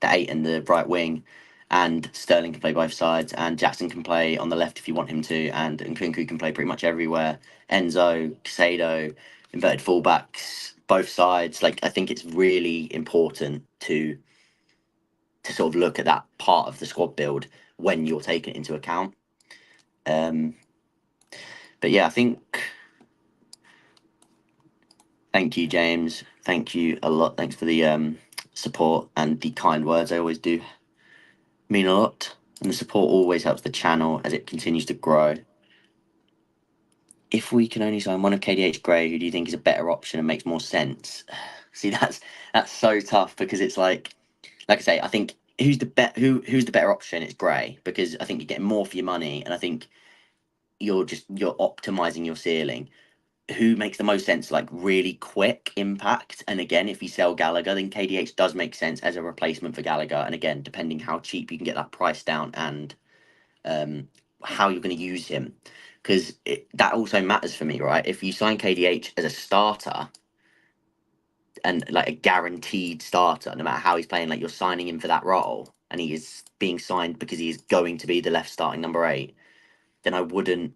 8 and the right wing, and Sterling can play both sides, and Jackson can play on the left if you want him to, and Nkunku can play pretty much everywhere. Enzo, Casado, inverted fullbacks, both sides. Like I think it's really important to sort of look at that part of the squad build when you're taking it into account. But yeah, I think. Thank you, James. Thank you a lot. Thanks for the support and the kind words. I always do mean a lot, and the support always helps the channel as it continues to grow. If we can only sign one of KDH Gray, who do you think is a better option and makes more sense? See, that's so tough because it's like I say, I think who's the better option? It's Gray, because I think you're getting more for your money, and I think you're optimizing your ceiling. Who makes the most sense, like really quick impact? And again, if you sell Gallagher, then KDH does make sense as a replacement for Gallagher. And again, depending how cheap you can get that price down and how you're going to use him, because that also matters for me, right? If you sign KDH as a starter and like a guaranteed starter, no matter how he's playing, like you're signing him for that role, and he is being signed because he is going to be the left starting number 8, then I wouldn't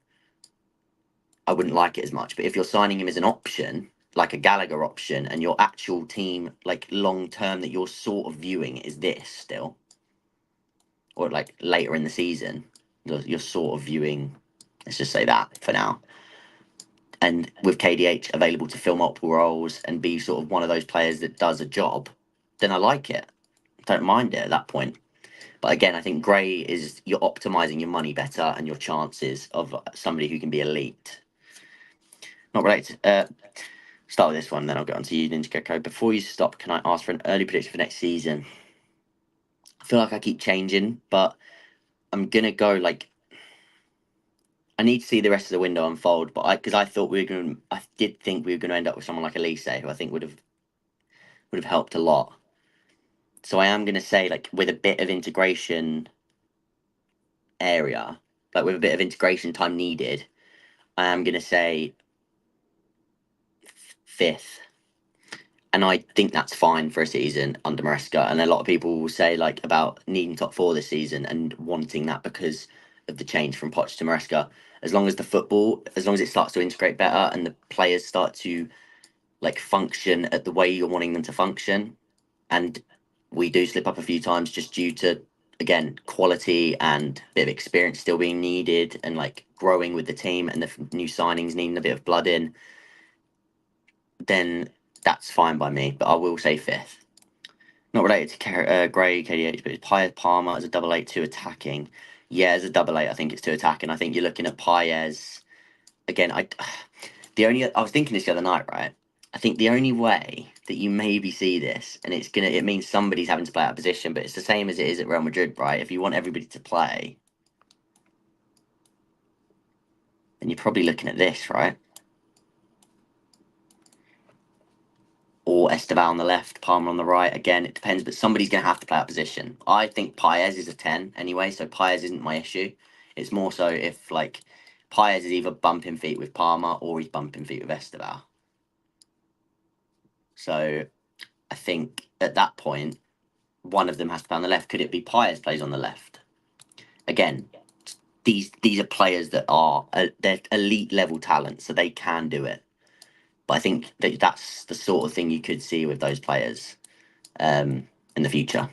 like it as much. But if you're signing him as an option, like a Gallagher option, and your actual team, like long term, that you're sort of viewing is this still, or like later in the season, you're sort of viewing, let's just say that for now. And with KDH available to fill multiple roles and be sort of one of those players that does a job, then I like it. Don't mind it at that point. But again, I think Gray is, you're optimizing your money better and your chances of somebody who can be elite. Not related. Start with this one, then I'll get on to you, Ninja Gecko. Before you stop, can I ask for an early prediction for next season? I feel like I keep changing, but I'm gonna go like, I need to see the rest of the window unfold. But I thought I did think we were gonna end up with someone like Elise, who I think would have helped a lot. So I am gonna say, like, with a bit of integration area, like with a bit of integration time needed, I am gonna say 5th. And I think that's fine for a season under Maresca. And a lot of people will say like about needing top 4 this season and wanting that because of the change from Poch to Maresca. As long as it starts to integrate better and the players start to like function at the way you're wanting them to function, and we do slip up a few times just due to, again, quality and a bit of experience still being needed, and like growing with the team and the new signings needing a bit of blood in, then that's fine by me. But I will say 5th. Not related to Gray, KDH, but it's Paez Palmer as a double 8 2 attacking. Yeah, as a double 8, I think it's 2 attacking. I think you're looking at Paez again. I was thinking this the other night, right? I think the only way that you maybe see this, and it means somebody's having to play out of position, but it's the same as it is at Real Madrid, right? If you want everybody to play, then you're probably looking at this, right? Or Esteval on the left, Palmer on the right. Again, it depends, but somebody's going to have to play out position. I think Paez is a 10 anyway, so Paez isn't my issue. It's more so if like Paez is either bumping feet with Palmer or he's bumping feet with Esteval. So I think at that point, one of them has to play on the left. Could it be Paez plays on the left? Again, these are players that are they're elite level talent, so they can do it. But I think that's the sort of thing you could see with those players in the future.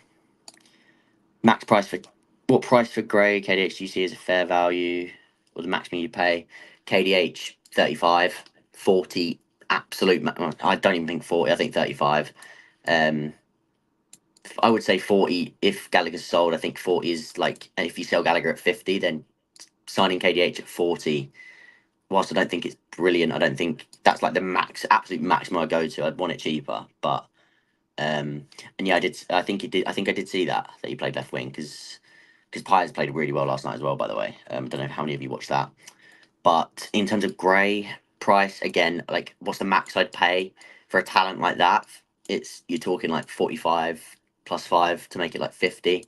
Max price for what price for Gray KDH do you see as a fair value, or the maximum you pay? KDH 35, 40 absolute. I don't even think 40. I think 35. I would say 40 if Gallagher's sold. I think 40 is like, and if you sell Gallagher at 50, then signing KDH at 40. Whilst I don't think it's brilliant, I don't think that's like the absolute maximum I go to. I'd want it cheaper, but and yeah, I did. I think it did. I think I did see that he played left wing because Piers played really well last night as well. By the way, don't know how many of you watched that. But in terms of Gray price, again, like what's the max I'd pay for a talent like that? You're talking like 45 plus 5 to make it like 50.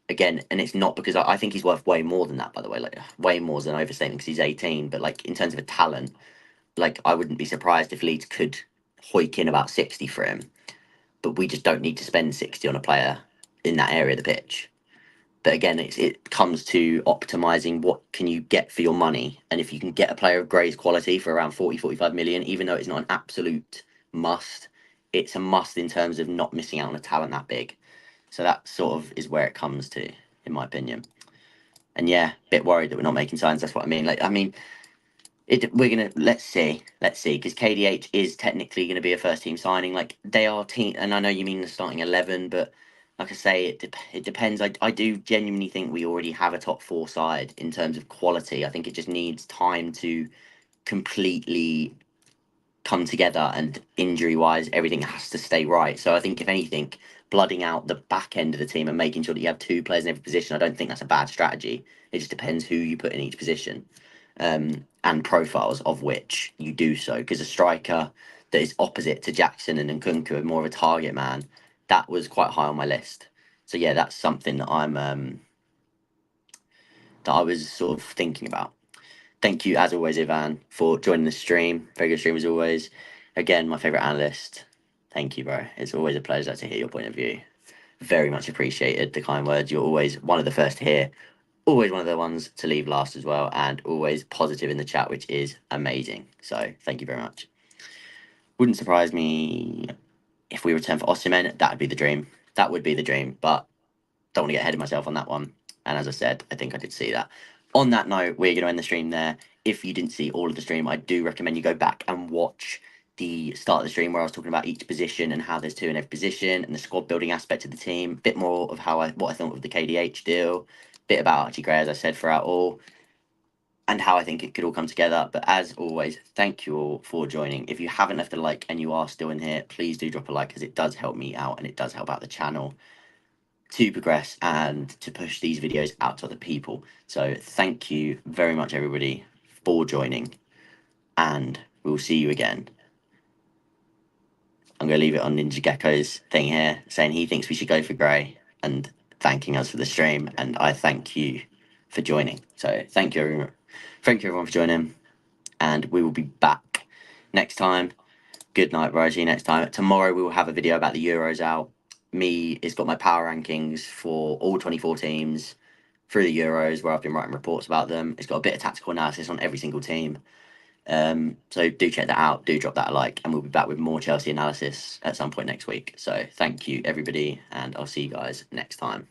Again, and it's not because I think he's worth way more than that, by the way, like way more than overstating because he's 18. But like in terms of a talent, like I wouldn't be surprised if Leeds could hoik in about 60 for him. But we just don't need to spend 60 on a player in that area of the pitch. But again, it comes to optimizing what can you get for your money. And if you can get a player of Gray's quality for around 40, 45 million, even though it's not an absolute must, it's a must in terms of not missing out on a talent that big. So that sort of is where it comes to, in my opinion. And yeah, bit worried that we're not making signs. That's what I mean. Like, I mean, we're gonna let's see, because KDH is technically going to be a first team signing. Like they are team, and I know you mean the starting 11, but like I say, it depends. I do genuinely think we already have a top 4 side in terms of quality. I think it just needs time to completely come together, and injury wise, everything has to stay right. So I think if anything, blooding out the back end of the team and making sure that you have 2 players in every position, I don't think that's a bad strategy. It just depends who you put in each position. And profiles of which you do so, because a striker that is opposite to Jackson and Nkunku, more of a target man, that was quite high on my list. So yeah, that's something that I was sort of thinking about. Thank you as always, Ivan, for joining the stream. Very good stream as always. Again, my favorite analyst. Thank you, bro. It's always a pleasure to hear your point of view. Very much appreciated the kind words. You're always one of the first to hear, always one of the ones to leave last as well, and always positive in the chat, which is amazing. So thank you very much. Wouldn't surprise me if we return for Osimhen. That would be the dream. That would be the dream, but don't want to get ahead of myself on that one. And as I said, I think I did see that. On that note, we're going to end the stream there. If you didn't see all of the stream, I do recommend you go back and watch the start of the stream where I was talking about each position and how there's 2 in every position and the squad building aspect of the team. A bit more of what I thought of the KDH deal. Bit about Archie Gray, as I said, throughout all, and how I think it could all come together. But as always, thank you all for joining. If you haven't left a like and you are still in here, please do drop a like, because it does help me out and it does help out the channel to progress and to push these videos out to other people. So thank you very much, everybody, for joining, and we'll see you again. I'm going to leave it on Ninja Gecko's thing here, saying he thinks we should go for Gray and thanking us for the stream, and I thank you for joining. So thank you everyone for joining, and we will be back next time. Good night, Raji. Next time. Tomorrow we will have a video about the Euros out. It's got my power rankings for all 24 teams through the Euros, where I've been writing reports about them. It's got a bit of tactical analysis on every single team. So do check that out. Do drop that a like, and we'll be back with more Chelsea analysis at some point next week. So thank you, everybody, and I'll see you guys next time.